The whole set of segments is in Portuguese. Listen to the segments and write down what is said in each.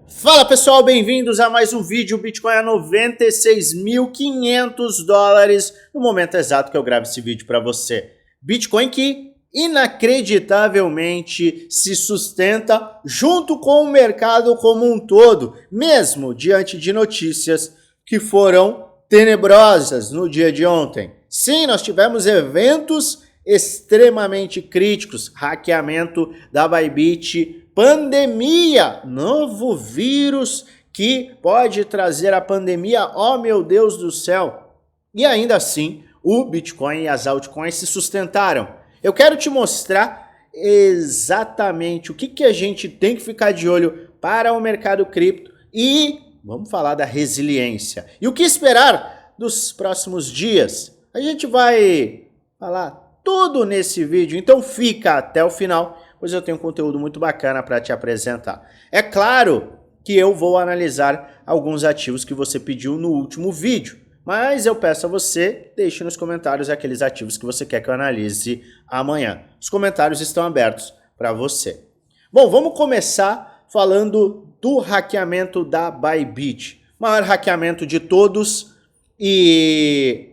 Fala pessoal, bem-vindos a mais um vídeo. O Bitcoin a 96.500 dólares no momento exato que eu gravo esse vídeo para você. Bitcoin que inacreditavelmente se sustenta junto com o mercado como um todo, mesmo diante de notícias que foram tenebrosas no dia de ontem. Sim, nós tivemos eventos extremamente críticos, hackeamento da Bybit, pandemia, novo vírus que pode trazer a pandemia, oh meu Deus do céu. E ainda assim, o Bitcoin e as altcoins se sustentaram. Eu quero te mostrar exatamente o que a gente tem que ficar de olho para o mercado cripto e vamos falar da resiliência. E o que esperar dos próximos dias? A gente vai falar tudo nesse vídeo, então fica até o final, pois eu tenho um conteúdo muito bacana para te apresentar. É claro que eu vou analisar alguns ativos que você pediu no último vídeo, mas eu peço a você, deixe nos comentários aqueles ativos que você quer que eu analise amanhã. Os comentários estão abertos para você. Bom, vamos começar falando do hackeamento da Bybit. Maior hackeamento de todos e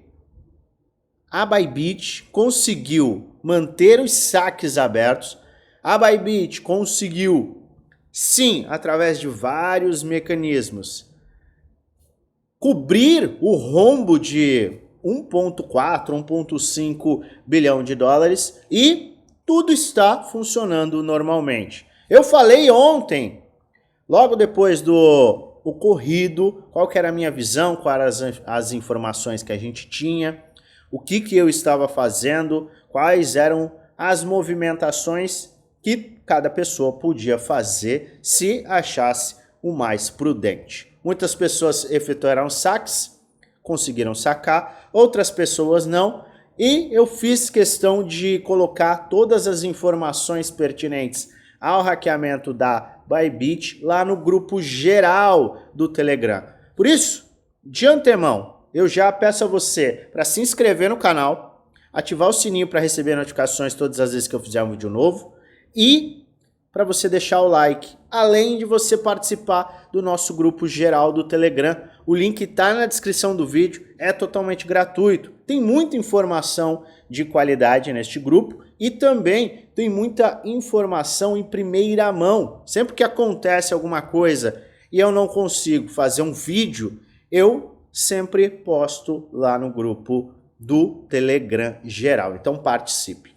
a Bybit conseguiu manter os saques abertos. A Bybit conseguiu, sim, através de vários mecanismos, cobrir o rombo de 1,4, 1,5 bilhão de dólares e tudo está funcionando normalmente. Eu falei ontem, logo depois do ocorrido, qual que era a minha visão, quais eram as informações que a gente tinha, o que eu estava fazendo, quais eram as movimentações que cada pessoa podia fazer se achasse o mais prudente. Muitas pessoas efetuaram saques, conseguiram sacar, outras pessoas não, e eu fiz questão de colocar todas as informações pertinentes ao hackeamento da Bybit lá no grupo geral do Telegram. Por isso, de antemão, eu já peço a você para se inscrever no canal, ativar o sininho para receber notificações todas as vezes que eu fizer um vídeo novo e para você deixar o like, além de você participar do nosso grupo geral do Telegram. O link está na descrição do vídeo, é totalmente gratuito. Tem muita informação de qualidade neste grupo e também tem muita informação em primeira mão. Sempre que acontece alguma coisa e eu não consigo fazer um vídeo, eu sempre posto lá no grupo do Telegram geral, então participe.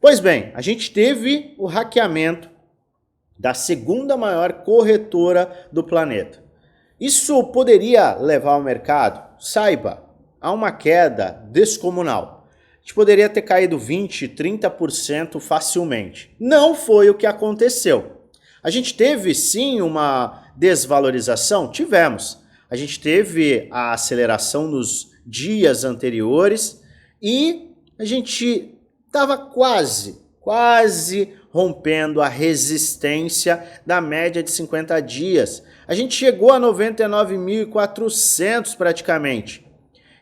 Pois bem, a gente teve o hackeamento da segunda maior corretora do planeta. Isso poderia levar o mercado? Saiba, a uma queda descomunal. A gente poderia ter caído 20%, 30% facilmente. Não foi o que aconteceu. A gente teve sim uma desvalorização? Tivemos. A gente teve a aceleração nos dias anteriores e a gente estava quase rompendo a resistência da média de 50 dias. A gente chegou a 99.400 praticamente.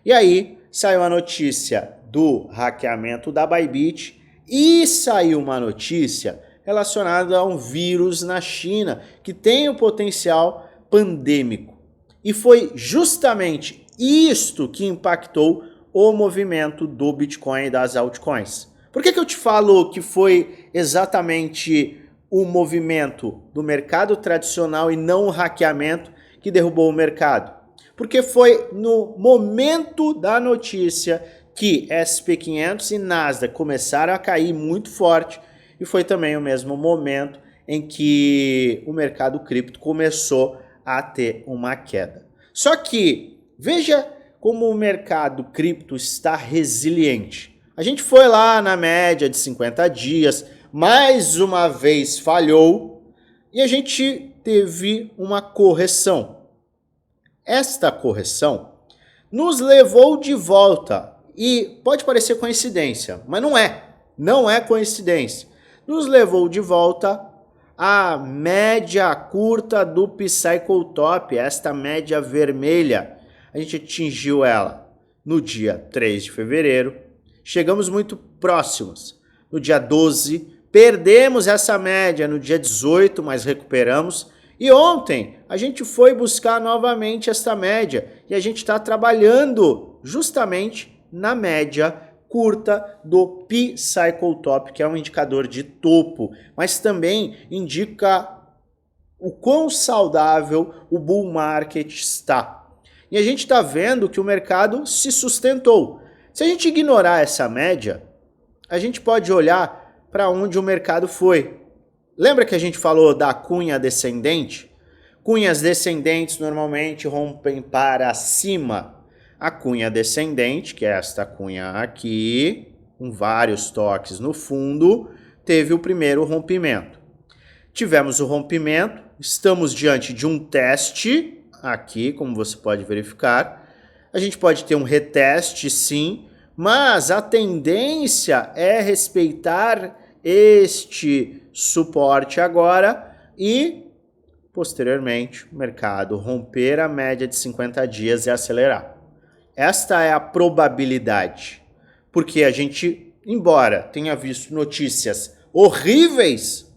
E aí saiu a notícia do hackeamento da Bybit e saiu uma notícia relacionada a um vírus na China que tem o potencial pandêmico. E foi justamente isto que impactou o movimento do Bitcoin e das altcoins. Por que eu te falo que foi exatamente o movimento do mercado tradicional e não o hackeamento que derrubou o mercado? Porque foi no momento da notícia que SP500 e Nasdaq começaram a cair muito forte e foi também o mesmo momento em que o mercado cripto começou a ter uma queda. Só que veja como o mercado cripto está resiliente. A gente foi lá na média de 50 dias, mais uma vez falhou e a gente teve uma correção. Esta correção nos levou de volta e pode parecer coincidência, mas não é coincidência. Nos levou de volta a média curta do Psycho Top, esta média vermelha. A gente atingiu ela no dia 3 de fevereiro, chegamos muito próximos. No dia 12, perdemos essa média no dia 18, mas recuperamos E ontem a gente foi buscar novamente esta média e a gente está trabalhando justamente na média curta do P-Cycle Top, que é um indicador de topo, mas também indica o quão saudável o bull market está. E a gente está vendo que o mercado se sustentou. Se a gente ignorar essa média, a gente pode olhar para onde o mercado foi. Lembra que a gente falou da cunha descendente? Cunhas descendentes normalmente rompem para cima. A cunha descendente, que é esta cunha aqui, com vários toques no fundo, teve o primeiro rompimento. Tivemos o rompimento, estamos diante de um teste, aqui, como você pode verificar. A gente pode ter um reteste, sim, mas a tendência é respeitar este suporte agora e, posteriormente, o mercado romper a média de 50 dias e acelerar. Esta é a probabilidade, porque a gente, embora tenha visto notícias horríveis,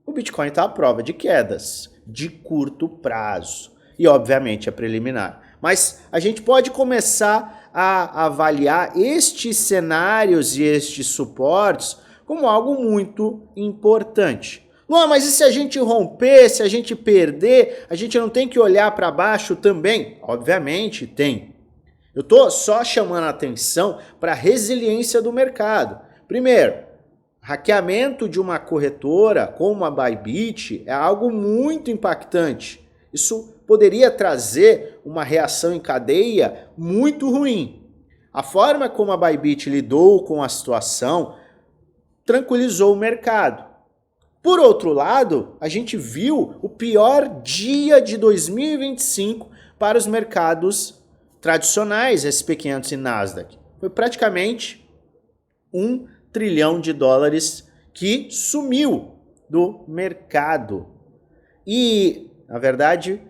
o Bitcoin está à prova de quedas de curto prazo e, obviamente, é preliminar. Mas a gente pode começar a avaliar estes cenários e estes suportes como algo muito importante. Luan, mas e se a gente romper, se a gente perder, a gente não tem que olhar para baixo também? Obviamente tem. Eu estou só chamando a atenção para a resiliência do mercado. Primeiro, hackeamento de uma corretora como a Bybit é algo muito impactante. Isso poderia trazer uma reação em cadeia muito ruim. A forma como a Bybit lidou com a situação tranquilizou o mercado. Por outro lado, a gente viu o pior dia de 2025 para os mercados tradicionais, SP500 e Nasdaq. Foi praticamente $1 trilhão que sumiu do mercado. E, na verdade,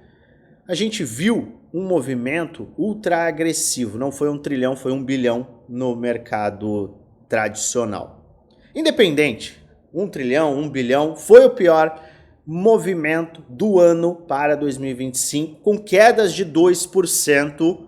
a gente viu um movimento ultra agressivo. Não foi 1 trilhão, foi 1 bilhão no mercado tradicional. Independente, 1 trilhão, 1 bilhão, foi o pior movimento do ano para 2025, com quedas de 2%,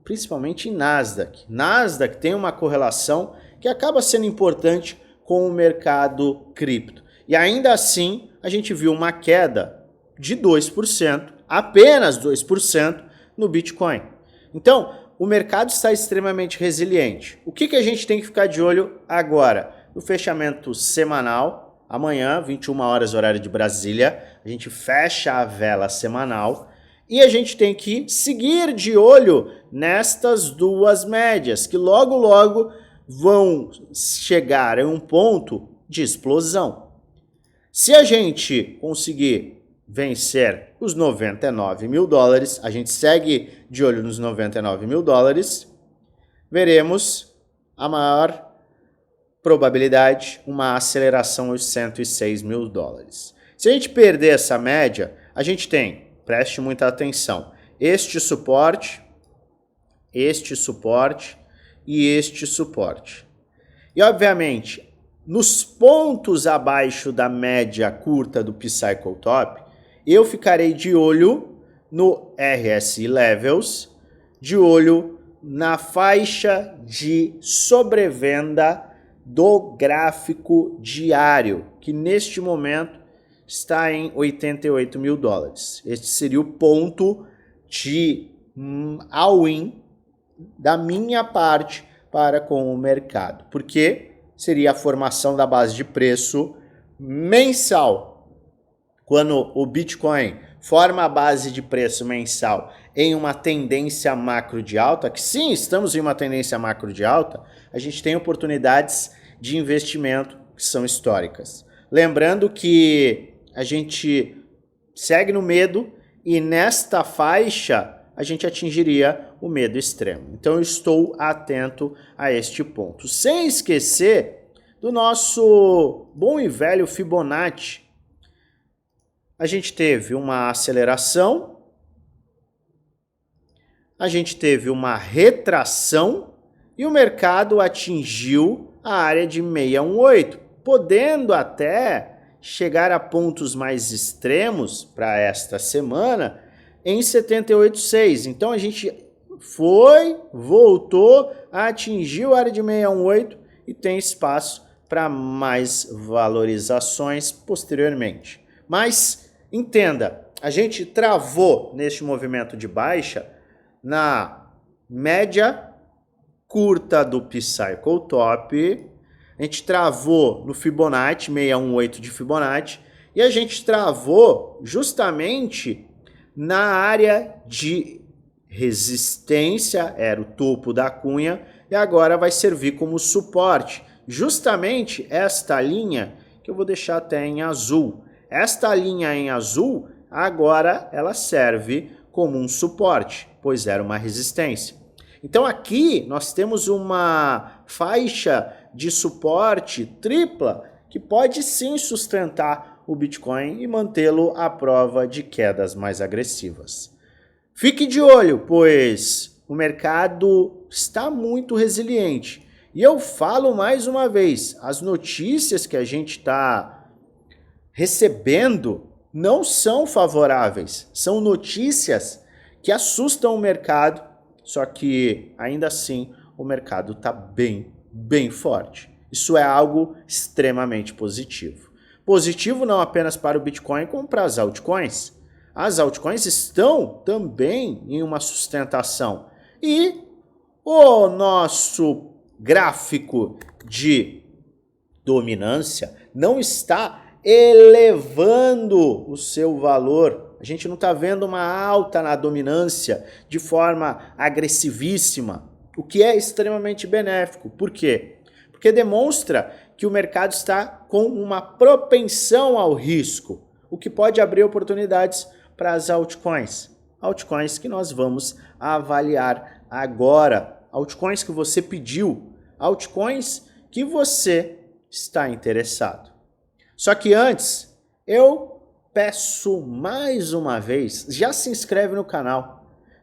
principalmente em Nasdaq. Nasdaq tem uma correlação que acaba sendo importante com o mercado cripto. E ainda assim, a gente viu uma queda de 2%, apenas 2% no Bitcoin. Então, o mercado está extremamente resiliente. O que a gente tem que ficar de olho agora? No fechamento semanal, amanhã, 21 horas horário de Brasília, a gente fecha a vela semanal e a gente tem que seguir de olho nestas duas médias, que logo vão chegar em um ponto de explosão. Se a gente conseguir vencer os $99 mil, a gente segue de olho nos $99 mil, veremos a maior probabilidade, uma aceleração aos $106 mil. Se a gente perder essa média, a gente tem, preste muita atenção, este suporte e este suporte. E, obviamente, nos pontos abaixo da média curta do P-Cycle Top, eu ficarei de olho no RSI Levels, de olho na faixa de sobrevenda do gráfico diário, que neste momento está em $88 mil. Este seria o ponto de all-in da minha parte para com o mercado, porque seria a formação da base de preço mensal. Quando o Bitcoin forma a base de preço mensal em uma tendência macro de alta, que sim, estamos em uma tendência macro de alta, a gente tem oportunidades de investimento que são históricas. Lembrando que a gente segue no medo e nesta faixa a gente atingiria o medo extremo. Então eu estou atento a este ponto. Sem esquecer do nosso bom e velho Fibonacci. A gente teve uma aceleração, a gente teve uma retração e o mercado atingiu a área de 618, podendo até chegar a pontos mais extremos para esta semana em 78,6. Então a gente voltou, atingiu a área de 618 e tem espaço para mais valorizações posteriormente. Mas entenda, a gente travou neste movimento de baixa na média curta do P-Cycle Top, a gente travou no Fibonacci, 618 de Fibonacci, e a gente travou justamente na área de resistência, era o topo da cunha, e agora vai servir como suporte. Justamente esta linha, que eu vou deixar até em azul. Esta linha em azul, agora ela serve como um suporte, pois era uma resistência. Então aqui nós temos uma faixa de suporte tripla que pode sim sustentar o Bitcoin e mantê-lo à prova de quedas mais agressivas. Fique de olho, pois o mercado está muito resiliente. E eu falo mais uma vez, as notícias que a gente está recebendo não são favoráveis. São notícias que assustam o mercado, só que ainda assim o mercado está bem forte. Isso é algo extremamente positivo. Positivo não apenas para o Bitcoin, como para as altcoins. As altcoins estão também em uma sustentação. E o nosso gráfico de dominância não está elevando o seu valor. A gente não está vendo uma alta na dominância de forma agressivíssima, o que é extremamente benéfico. Por quê? Porque demonstra que o mercado está com uma propensão ao risco, o que pode abrir oportunidades para as altcoins. Altcoins que nós vamos avaliar agora. Altcoins que você pediu, altcoins que você está interessado. Só que antes, eu peço mais uma vez, já se inscreve no canal.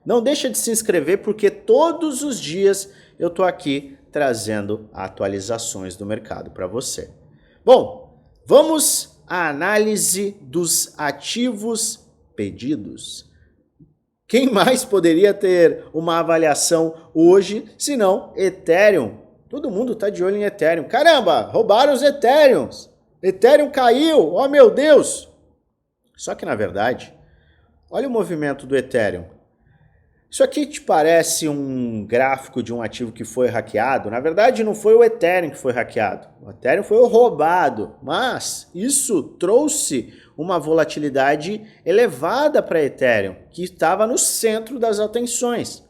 Não deixa de se inscrever porque todos os dias eu estou aqui trazendo atualizações do mercado para você. Bom, vamos à análise dos ativos pedidos. Quem mais poderia ter uma avaliação hoje, se não Ethereum? Todo mundo está de olho em Ethereum. Caramba, roubaram os Ethereums. Ethereum caiu, oh meu Deus! Só que na verdade, olha o movimento do Ethereum. Isso aqui te parece um gráfico de um ativo que foi hackeado? Na verdade não foi o Ethereum que foi hackeado. O Ethereum foi roubado, mas isso trouxe uma volatilidade elevada para Ethereum, que estava no centro das atenções.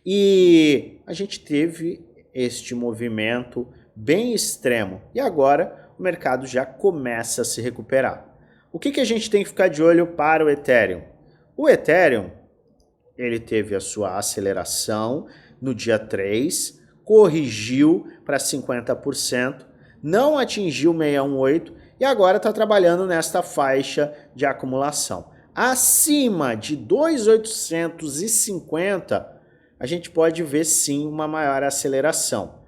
E a gente teve este movimento bem extremo. E agora o mercado já começa a se recuperar. O que a gente tem que ficar de olho para o Ethereum? O Ethereum, ele teve a sua aceleração no dia 3, corrigiu para 50%, não atingiu 618 e agora está trabalhando nesta faixa de acumulação. Acima de 2.850, a gente pode ver sim uma maior aceleração.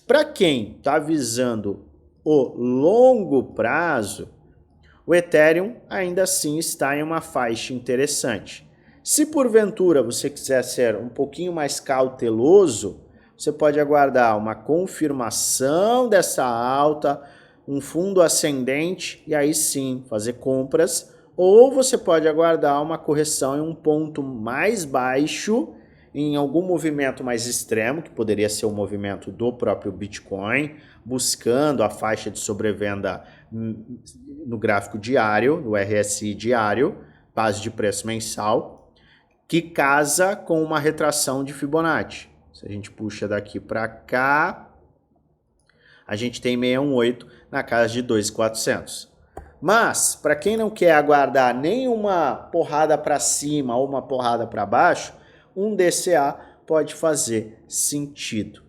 Para quem está visando o longo prazo, o Ethereum ainda assim está em uma faixa interessante. Se porventura você quiser ser um pouquinho mais cauteloso, você pode aguardar uma confirmação dessa alta, um fundo ascendente e aí sim fazer compras, ou você pode aguardar uma correção em um ponto mais baixo, em algum movimento mais extremo, que poderia ser o movimento do próprio Bitcoin, buscando a faixa de sobrevenda no gráfico diário, no RSI diário, base de preço mensal, que casa com uma retração de Fibonacci. Se a gente puxa daqui para cá, a gente tem 618 na casa de 2.400. Mas, para quem não quer aguardar nem uma porrada para cima ou uma porrada para baixo, um DCA pode fazer sentido.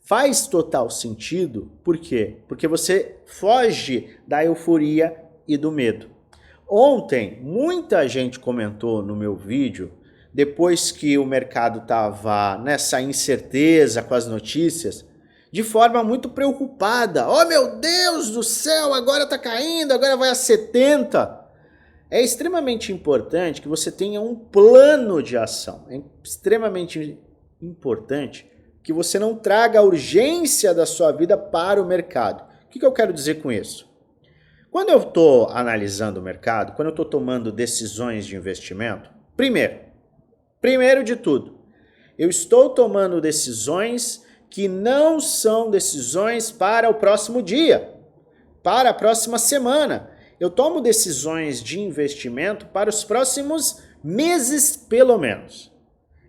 Faz total sentido, por quê? Porque você foge da euforia e do medo. Ontem, muita gente comentou no meu vídeo, depois que o mercado estava nessa incerteza com as notícias, de forma muito preocupada. Oh meu Deus do céu, agora está caindo, agora vai a 70. É extremamente importante que você tenha um plano de ação. É extremamente importante que você não traga a urgência da sua vida para o mercado. O que eu quero dizer com isso? Quando eu estou analisando o mercado, quando eu estou tomando decisões de investimento, primeiro de tudo, eu estou tomando decisões que não são decisões para o próximo dia, para a próxima semana. Eu tomo decisões de investimento para os próximos meses, pelo menos.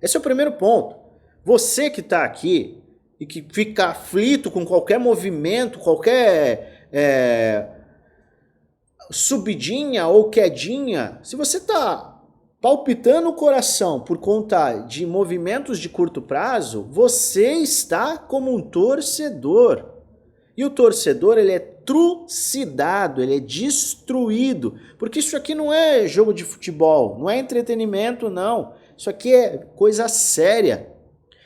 Esse é o primeiro ponto. Você que está aqui e que fica aflito com qualquer movimento, qualquer subidinha ou quedinha, se você está palpitando o coração por conta de movimentos de curto prazo, você está como um torcedor. E o torcedor, ele é trucidado, ele é destruído, porque isso aqui não é jogo de futebol, não é entretenimento, não. Isso aqui é coisa séria.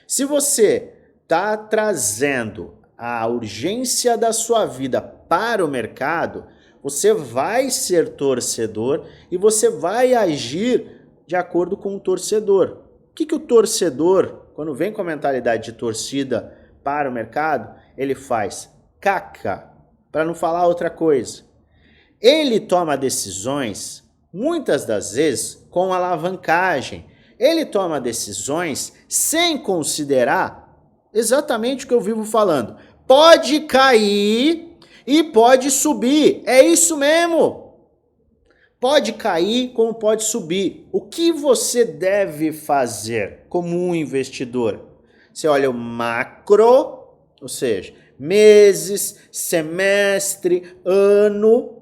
Se você está trazendo a urgência da sua vida para o mercado, você vai ser torcedor e você vai agir de acordo com o torcedor. O que o torcedor, quando vem com a mentalidade de torcida para o mercado, ele faz? Caca, para não falar outra coisa. Ele toma decisões, muitas das vezes, com alavancagem. Ele toma decisões sem considerar exatamente o que eu vivo falando. Pode cair e pode subir. É isso mesmo. Pode cair como pode subir. O que você deve fazer como um investidor? Você olha o macro, ou seja, meses, semestre, ano,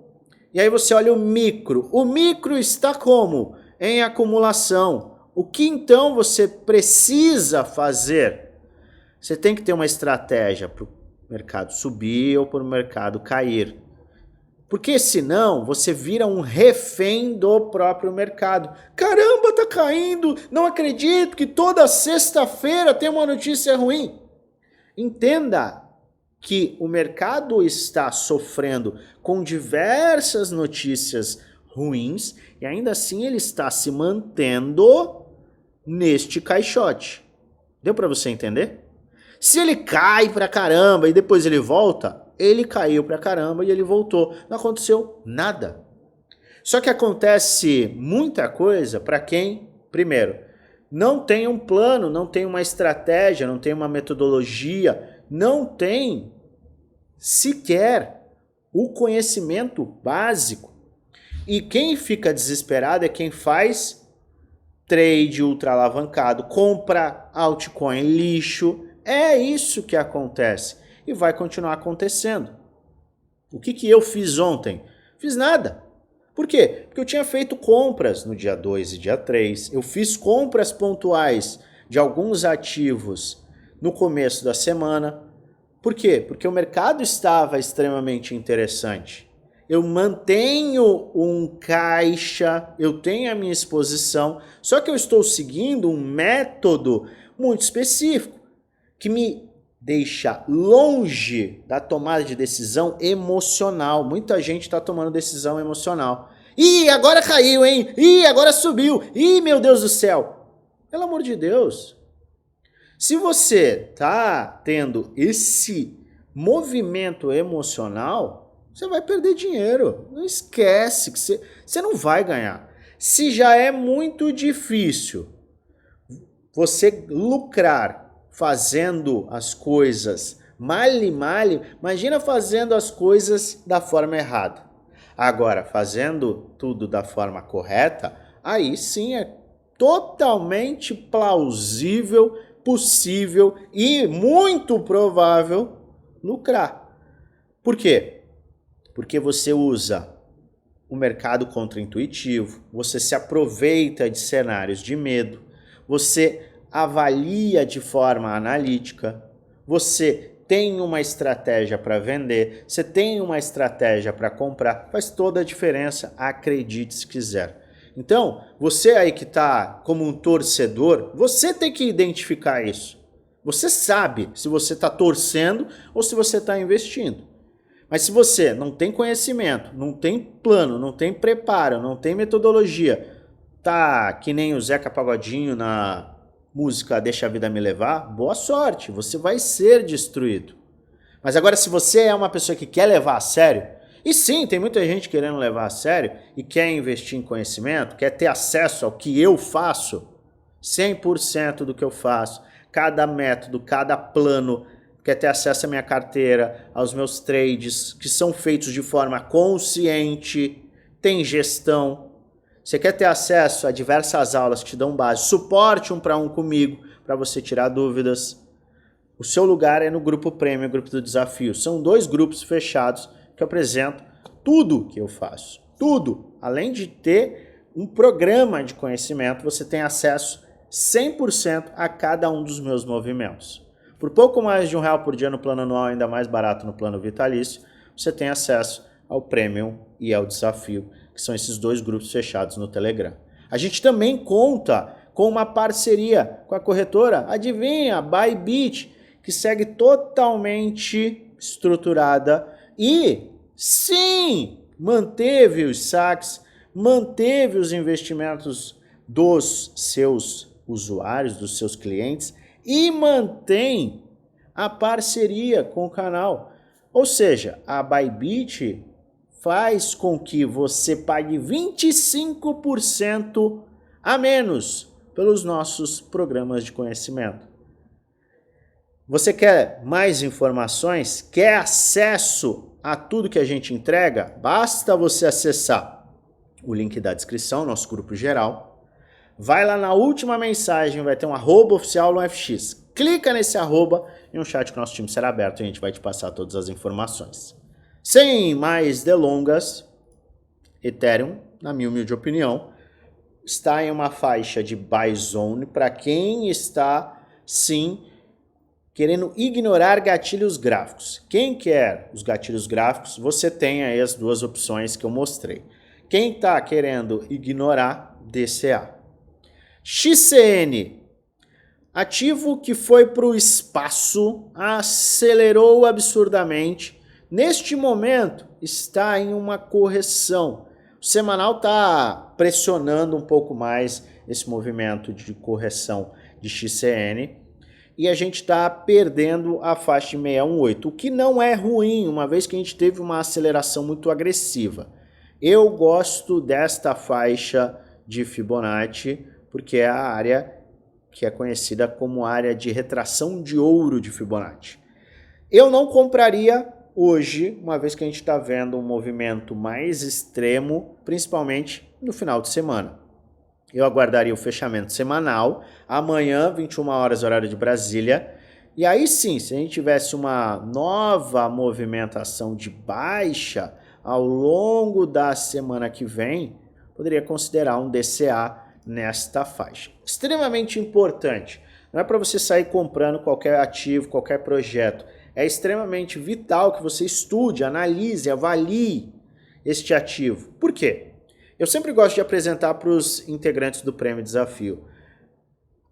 e aí você olha o micro. O micro está como? Em acumulação. O que então você precisa fazer? Você tem que ter uma estratégia para o mercado subir ou para o mercado cair. Porque senão você vira um refém do próprio mercado. Caramba, tá caindo, não acredito que toda sexta-feira tem uma notícia ruim. Entenda que o mercado está sofrendo com diversas notícias ruins e ainda assim ele está se mantendo neste caixote. Deu para você entender? Se ele cai pra caramba e depois ele volta, ele caiu pra caramba e ele voltou. Não aconteceu nada. Só que acontece muita coisa para quem, primeiro, não tem um plano, não tem uma estratégia, não tem uma metodologia, não tem sequer o conhecimento básico. E quem fica desesperado é quem faz trade ultra alavancado, compra altcoin lixo. É isso que acontece e vai continuar acontecendo. O que eu fiz ontem? Fiz nada. Por quê? Porque eu tinha feito compras no dia 2 e dia 3. Eu fiz compras pontuais de alguns ativos no começo da semana. Por quê? Porque o mercado estava extremamente interessante. Eu mantenho um caixa, eu tenho a minha exposição, só que eu estou seguindo um método muito específico que me deixa longe da tomada de decisão emocional. Muita gente está tomando decisão emocional. Ih, agora caiu, hein? Ih, agora subiu. Ih, meu Deus do céu. Pelo amor de Deus. Se você está tendo esse movimento emocional, você vai perder dinheiro. Não esquece que você não vai ganhar. Se já é muito difícil você lucrar fazendo as coisas male, imagina fazendo as coisas da forma errada. Agora, fazendo tudo da forma correta, aí sim é totalmente plausível, possível e muito provável lucrar. Por quê? Porque você usa o mercado contraintuitivo, você se aproveita de cenários de medo, você avalia de forma analítica, você tem uma estratégia para vender, você tem uma estratégia para comprar, faz toda a diferença, acredite se quiser. Então, você aí que está como um torcedor, você tem que identificar isso. Você sabe se você está torcendo ou se você está investindo. Mas se você não tem conhecimento, não tem plano, não tem preparo, não tem metodologia, tá que nem o Zeca Pagodinho na música Deixa a Vida Me Levar, boa sorte, você vai ser destruído. Mas agora, se você é uma pessoa que quer levar a sério, e sim, tem muita gente querendo levar a sério e quer investir em conhecimento, quer ter acesso ao que eu faço, 100% do que eu faço, cada método, cada plano, quer ter acesso à minha carteira, aos meus trades, que são feitos de forma consciente, tem gestão. Você quer ter acesso a diversas aulas que te dão base, suporte 1-1 comigo, para você tirar dúvidas. O seu lugar é no grupo Premium, grupo do desafio. São 2 grupos fechados que eu apresento tudo que eu faço. Tudo. Além de ter um programa de conhecimento, você tem acesso 100% a cada um dos meus movimentos. Por pouco mais de R$1 por dia no plano anual, ainda mais barato no plano vitalício, você tem acesso ao Premium e ao desafio, que são esses 2 grupos fechados no Telegram. A gente também conta com uma parceria com a corretora, adivinha, Bybit, que segue totalmente estruturada e, sim, manteve os saques, manteve os investimentos dos seus usuários, dos seus clientes e mantém a parceria com o canal. Ou seja, a Bybit faz com que você pague 25% a menos pelos nossos programas de conhecimento. Você quer mais informações? Quer acesso a tudo que a gente entrega? Basta você acessar o link da descrição, nosso grupo geral. Vai lá na última mensagem, vai ter um @oficial no FX. Clica nesse arroba e um chat com o nosso time será aberto e a gente vai te passar todas as informações. Sem mais delongas, Ethereum, na minha humilde opinião, está em uma faixa de buy zone para quem está, sim, querendo ignorar gatilhos gráficos. Quem quer os gatilhos gráficos, você tem aí as 2 opções que eu mostrei. Quem está querendo ignorar, DCA. XCN, ativo que foi para o espaço, acelerou absurdamente. Neste momento, está em uma correção. O semanal está pressionando um pouco mais esse movimento de correção de XCN. E a gente está perdendo a faixa de 618, o que não é ruim, uma vez que a gente teve uma aceleração muito agressiva. Eu gosto desta faixa de Fibonacci, porque é a área que é conhecida como área de retração de ouro de Fibonacci. Eu não compraria hoje, uma vez que a gente está vendo um movimento mais extremo, principalmente no final de semana. Eu aguardaria o fechamento semanal, amanhã, 21 horas, horário de Brasília. E aí sim, se a gente tivesse uma nova movimentação de baixa ao longo da semana que vem, poderia considerar um DCA nesta faixa. Extremamente importante. Não é para você sair comprando qualquer ativo, qualquer projeto. É extremamente vital que você estude, analise, avalie este ativo. Por quê? Eu sempre gosto de apresentar para os integrantes do Prêmio Desafio.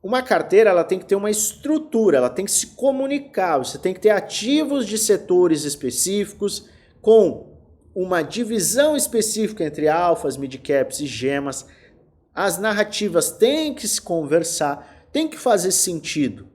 Uma carteira ela tem que ter uma estrutura, ela tem que se comunicar, você tem que ter ativos de setores específicos com uma divisão específica entre alfas, midcaps e gemas. As narrativas têm que se conversar, tem que fazer sentido.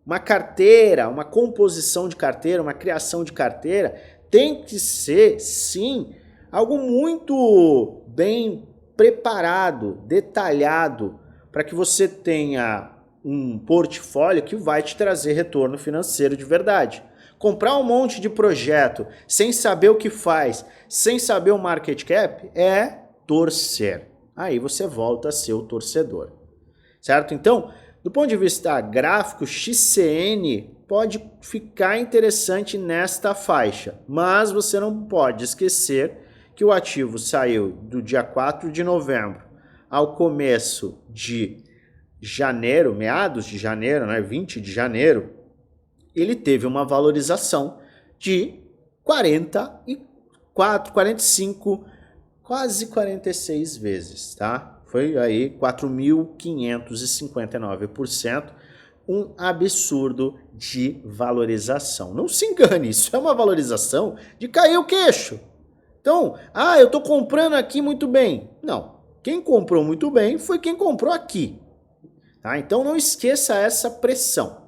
Uma carteira, uma composição de carteira, uma criação de carteira tem que ser, sim, algo muito bem preparado, detalhado, para que você tenha um portfólio que vai te trazer retorno financeiro de verdade. Comprar um monte de projeto sem saber o que faz, sem saber o market cap, é torcer. Aí você volta a ser o torcedor. Certo? Então, do ponto de vista gráfico, XCN pode ficar interessante nesta faixa, mas você não pode esquecer que o ativo saiu do dia 4 de novembro ao começo de janeiro, meados de janeiro, né, 20 de janeiro, ele teve uma valorização de 44, 45, quase 46 vezes, tá? Foi aí 4.559%. um absurdo de valorização. Não se engane, isso é uma valorização de cair o queixo. Então, eu estou comprando aqui muito bem. Não, quem comprou muito bem foi quem comprou aqui. Tá? Então não esqueça essa pressão.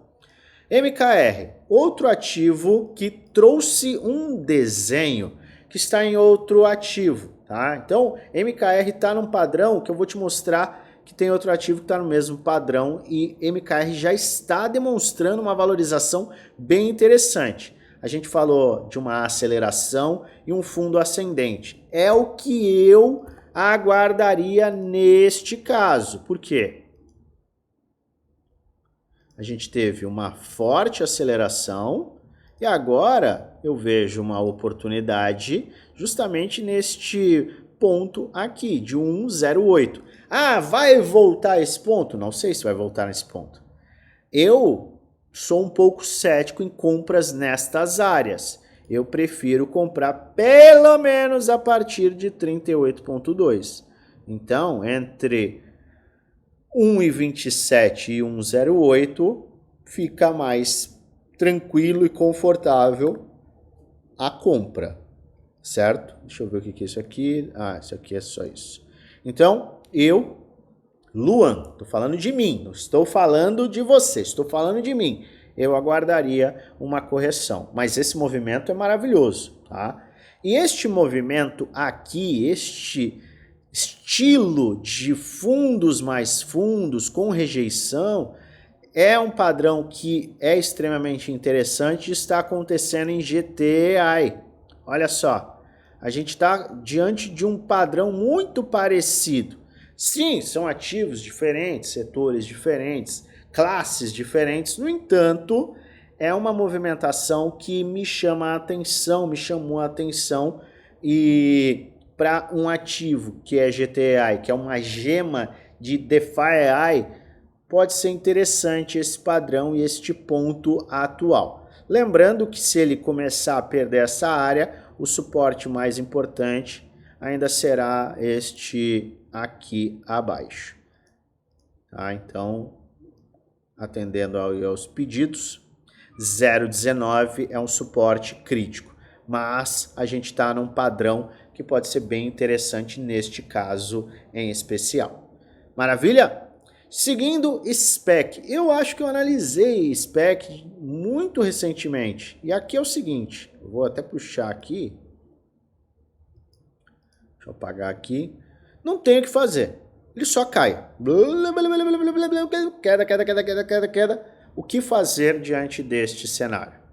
MKR, outro ativo que trouxe um desenho que está em outro ativo. Tá? Então, MKR está num padrão que eu vou te mostrar que tem outro ativo que está no mesmo padrão e MKR já está demonstrando uma valorização bem interessante. A gente falou de uma aceleração e um fundo ascendente. É o que eu aguardaria neste caso. Por quê? A gente teve uma forte aceleração e agora eu vejo uma oportunidade justamente neste ponto aqui, de 1,08. Vai voltar esse ponto? Não sei se vai voltar nesse ponto. Eu sou um pouco cético em compras nestas áreas. Eu prefiro comprar pelo menos a partir de 38,2. Então, entre 1,27 e 1,08 fica mais tranquilo e confortável a compra, certo? Deixa eu ver o que é isso aqui. Isso aqui é só isso. Então, Luan, estou falando de mim, não estou falando de você, estou falando de mim. Eu aguardaria uma correção, mas esse movimento é maravilhoso, tá? E este movimento aqui, este estilo de fundos mais fundos com rejeição, é um padrão que é extremamente interessante e está acontecendo em GTI. Olha só, a gente está diante de um padrão muito parecido. Sim, são ativos diferentes, setores diferentes, classes diferentes. No entanto, é uma movimentação que me chamou a atenção e para um ativo que é GTI, que é uma gema de DeFi, pode ser interessante esse padrão e este ponto atual. Lembrando que se ele começar a perder essa área, o suporte mais importante ainda será este aqui abaixo. Tá? Então, atendendo aos pedidos, 0,19 é um suporte crítico, mas a gente está num padrão que pode ser bem interessante neste caso em especial. Maravilha? Seguindo SPEC, eu acho que eu analisei SPEC muito recentemente. E aqui é o seguinte, eu vou até puxar aqui. Deixa eu apagar aqui. Não tem o que fazer. Ele só cai. Queda. O que fazer diante deste cenário?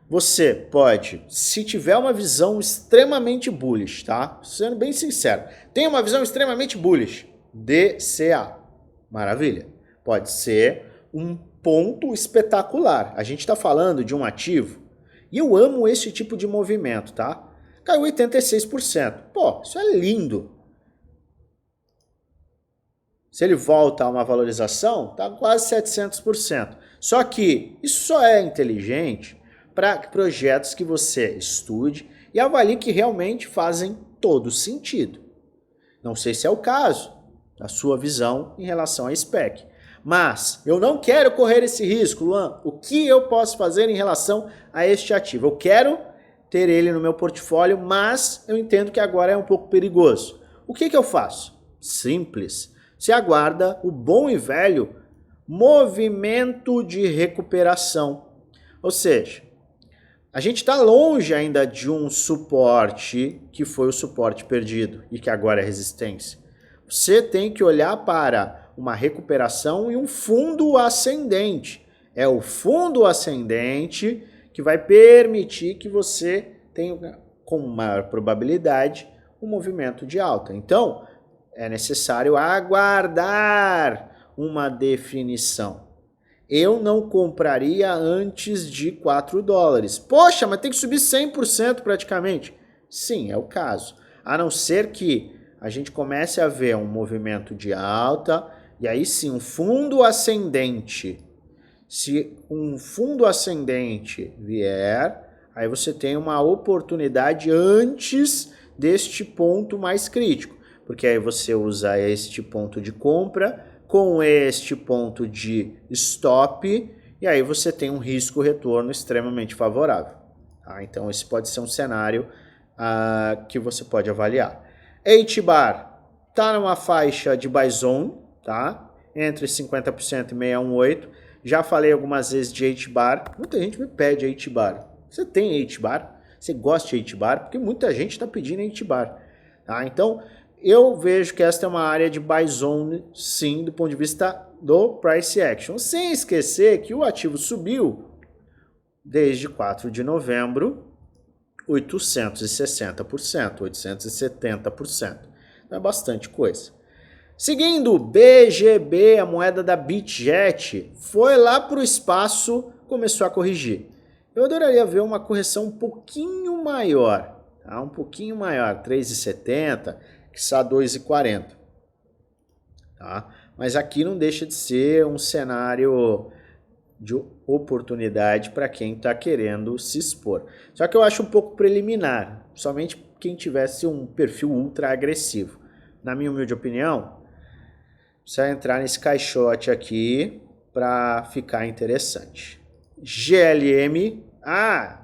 Você pode, se tiver uma visão extremamente bullish, tá? Sendo bem sincero, tem uma visão extremamente bullish, DCA. Maravilha. Pode ser um ponto espetacular. A gente está falando de um ativo e eu amo esse tipo de movimento, tá? Caiu 86%. Pô, isso é lindo. Se ele volta a uma valorização, tá quase 700%. Só que isso só é inteligente para projetos que você estude e avalie que realmente fazem todo sentido. Não sei se é o caso da sua visão em relação a SPEC. Mas eu não quero correr esse risco, Luan. O que eu posso fazer em relação a este ativo? Eu quero ter ele no meu portfólio, mas eu entendo que agora é um pouco perigoso. O que eu faço? Simples. Se aguarda o bom e velho movimento de recuperação. Ou seja, a gente está longe ainda de um suporte que foi o suporte perdido e que agora é resistência. Você tem que olhar para uma recuperação e um fundo ascendente. É o fundo ascendente que vai permitir que você tenha, com maior probabilidade, um movimento de alta. Então, é necessário aguardar uma definição. Eu não compraria antes de 4 dólares. Poxa, mas tem que subir 100% praticamente. Sim, é o caso. A não ser que a gente comece a ver um movimento de alta e aí sim um fundo ascendente. Se um fundo ascendente vier, aí você tem uma oportunidade antes deste ponto mais crítico. porque aí você usa este ponto de compra com este ponto de stop, e aí você tem um risco-retorno extremamente favorável. Tá? Então esse pode ser um cenário que você pode avaliar. H-bar está numa faixa de buy zone, tá? Entre 50% e 618. Já falei algumas vezes de H-bar. Muita gente me pede H-bar. Você tem H-bar? Você gosta de H-bar? Porque muita gente está pedindo H-bar. Tá? Então, eu vejo que esta é uma área de buy zone, sim, do ponto de vista do price action. Sem esquecer que o ativo subiu desde 4 de novembro, 860%, 870%. Então é bastante coisa. Seguindo, BGB, a moeda da Bitget, foi lá para o espaço, começou a corrigir. Eu adoraria ver uma correção um pouquinho maior, tá? Um pouquinho maior, 3,70, quiçá 2,40. Tá? Mas aqui não deixa de ser um cenário de oportunidade para quem está querendo se expor. Só que eu acho um pouco preliminar, somente quem tivesse um perfil ultra agressivo. Na minha humilde opinião, precisa entrar nesse caixote aqui para ficar interessante. GLM,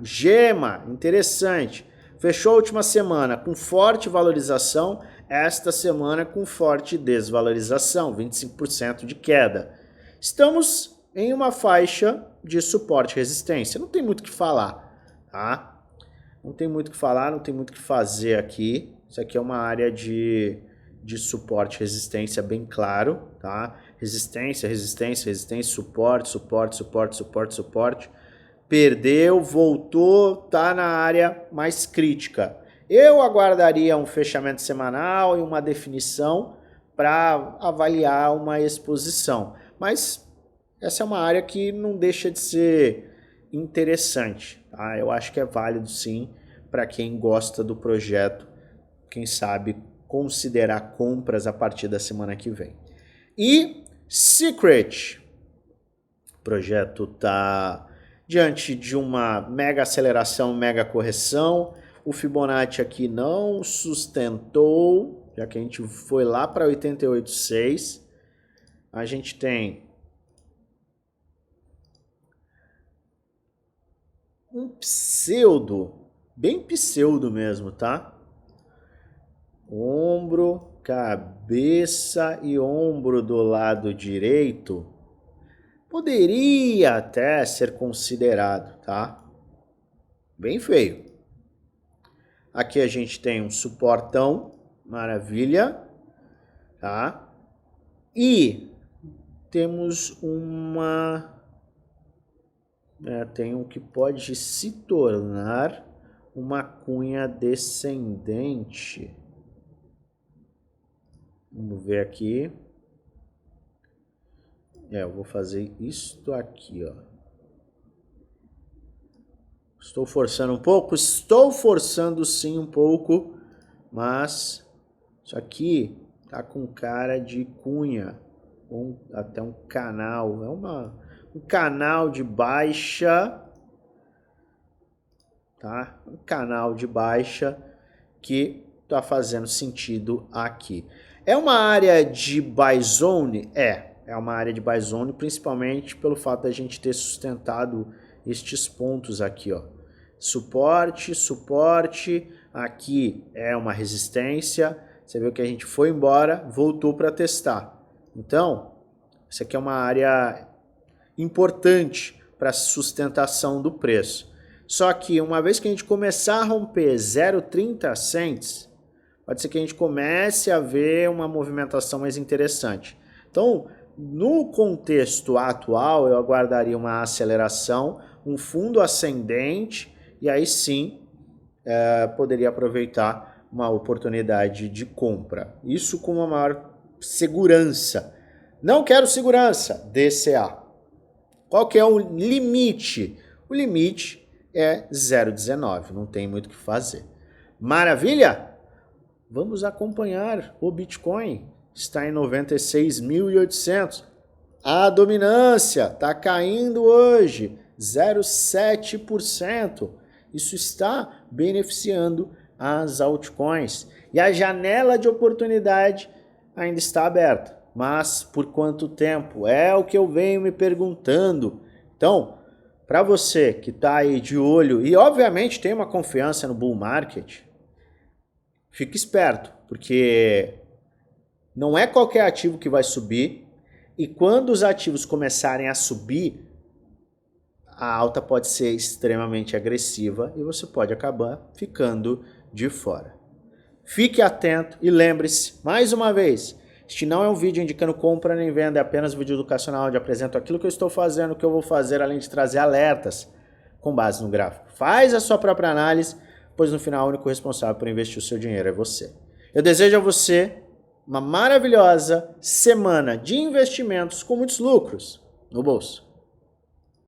GEMA, interessante. Fechou a última semana com forte valorização, esta semana com forte desvalorização, 25% de queda. Estamos em uma faixa de suporte e resistência. Não tem muito o que falar, tá? Não tem muito o que falar, não tem muito o que fazer aqui. Isso aqui é uma área de suporte e resistência bem claro, tá? Resistência, resistência, resistência, suporte, suporte, suporte, suporte, suporte. Perdeu, voltou, tá na área mais crítica. Eu aguardaria um fechamento semanal e uma definição para avaliar uma exposição. Mas essa é uma área que não deixa de ser interessante. Tá? Eu acho que é válido sim para quem gosta do projeto, quem sabe considerar compras a partir da semana que vem. E Secret, o projeto está diante de uma mega aceleração, mega correção. O Fibonacci aqui não sustentou, já que a gente foi lá para 88,6. A gente tem um pseudo, bem pseudo mesmo, tá? Ombro, cabeça e ombro do lado direito poderia até ser considerado, tá? Bem feio. Aqui a gente tem um suportão, maravilha, tá? E temos tem um que pode se tornar uma cunha descendente. Vamos ver aqui. Eu vou fazer isto aqui, ó. Estou forçando um pouco? Estou forçando sim um pouco, mas isso aqui tá com cara de cunha, ou até um canal. É um canal de baixa, tá? Um canal de baixa que tá fazendo sentido aqui. É uma área de buy zone? É uma área de buy zone, principalmente pelo fato da gente ter sustentado estes pontos aqui, ó. Suporte, suporte, aqui é uma resistência. Você viu que a gente foi embora, voltou para testar. Então, isso aqui é uma área importante para a sustentação do preço. Só que uma vez que a gente começar a romper 0,30 cents, pode ser que a gente comece a ver uma movimentação mais interessante. Então, no contexto atual, eu aguardaria uma aceleração, um fundo ascendente, e aí sim poderia aproveitar uma oportunidade de compra. Isso com uma maior segurança. Não quero segurança, DCA. Qual que é o limite? O limite é 0,19, não tem muito o que fazer. Maravilha? Vamos acompanhar o Bitcoin. Está em 96.800. A dominância está caindo hoje, 0,7%. Isso está beneficiando as altcoins. E a janela de oportunidade ainda está aberta. Mas por quanto tempo? É o que eu venho me perguntando. Então, para você que está aí de olho e obviamente tem uma confiança no bull market, fique esperto, porque não é qualquer ativo que vai subir e quando os ativos começarem a subir, a alta pode ser extremamente agressiva e você pode acabar ficando de fora. Fique atento e lembre-se, mais uma vez, este não é um vídeo indicando compra nem venda, é apenas um vídeo educacional onde apresento aquilo que eu estou fazendo, o que eu vou fazer, além de trazer alertas com base no gráfico. Faz a sua própria análise, pois no final o único responsável por investir o seu dinheiro é você. Eu desejo a você uma maravilhosa semana de investimentos com muitos lucros no bolso.